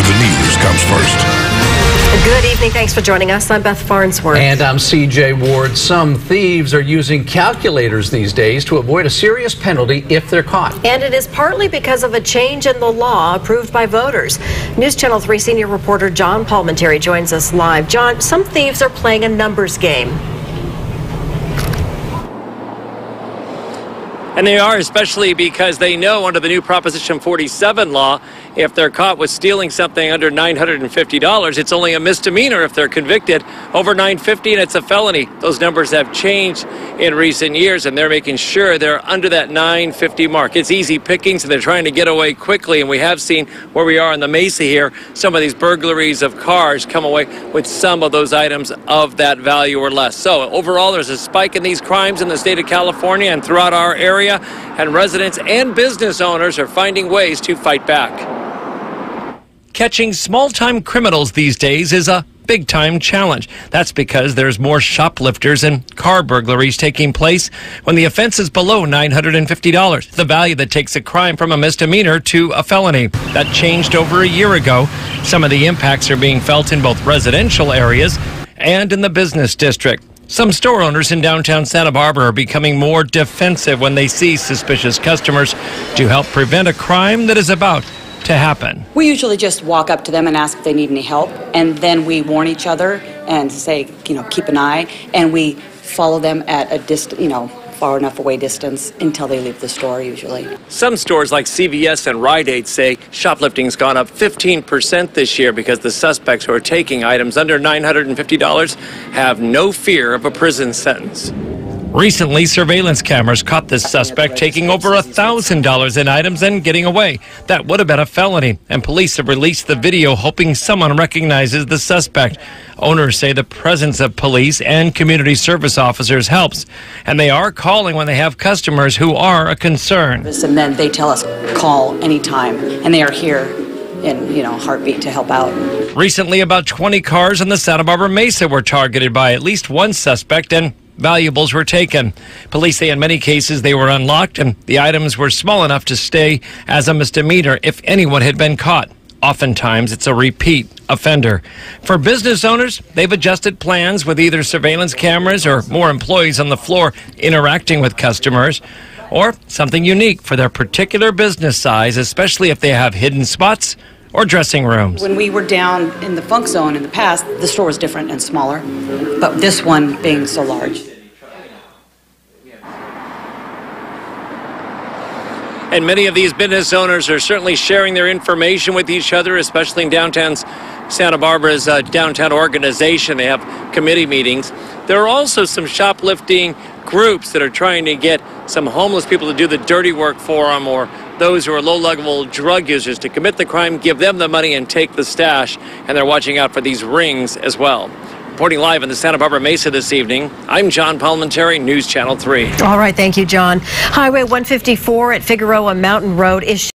the news comes first. Good evening. Thanks for joining us. I'm Beth Farnsworth. And I'm CJ Ward. Some thieves are using calculators these days to avoid a serious penalty if they're caught. And it is partly because of a change in the law approved by voters. News Channel 3 senior reporter John Palmentary joins us live. John, some thieves are playing a numbers game. And they are, especially because they know under the new Proposition 47 law, if they're caught with stealing something under $950, it's only a misdemeanor if they're convicted. Over $950 and it's a felony. Those numbers have changed in recent years, and they're making sure they're under that $950 mark. It's easy pickings, and they're trying to get away quickly. And we have seen where we are on the Mesa here, some of these burglaries of cars come away with some of those items of that value or less. So overall, there's a spike in these crimes in the state of California and throughout our area, and residents and business owners are finding ways to fight back. Catching small-time criminals these days is a big-time challenge. That's because there's more shoplifters and car burglaries taking place when the offense is below $950, the value that takes a crime from a misdemeanor to a felony. That changed over a year ago. Some of the impacts are being felt in both residential areas and in the business district. Some store owners in downtown Santa Barbara are becoming more defensive when they see suspicious customers to help prevent a crime that is about to happen. We usually just walk up to them and ask if they need any help, and then we warn each other and say, keep an eye, and we follow them at a distance, far enough away distance until they leave the store usually. Some stores like CVS and Rite Aid say shoplifting's gone up 15% this year because the suspects who are taking items under $950 have no fear of a prison sentence. Recently, surveillance cameras caught this suspect taking over $1,000 in items and getting away. That would have been a felony, and police have released the video hoping someone recognizes the suspect. Owners say the presence of police and community service officers helps, and they are calling when they have customers who are a concern. And then they tell us, call anytime, and they are here in, heartbeat to help out. Recently, about 20 cars on the Santa Barbara Mesa were targeted by at least one suspect, and valuables were taken. Police say in many cases they were unlocked and the items were small enough to stay as a misdemeanor if anyone had been caught. Oftentimes it's a repeat offender. For business owners, they've adjusted plans with either surveillance cameras or more employees on the floor interacting with customers, or something unique for their particular business size, especially if they have hidden spots or dressing rooms. When we were down in the funk zone in the past, the store was different and smaller, but this one being so large. And many of these business owners are certainly sharing their information with each other, especially in downtown Santa Barbara's downtown organization. They have committee meetings. There are also some shoplifting groups that are trying to get some homeless people to do the dirty work for them, or those who are low-level drug users to commit the crime, give them the money and take the stash. And they're watching out for these rings as well. Reporting live in the Santa Barbara Mesa this evening, I'm John Palmentary, News Channel 3. All right, thank you, John. Highway 154 at Figueroa Mountain Road is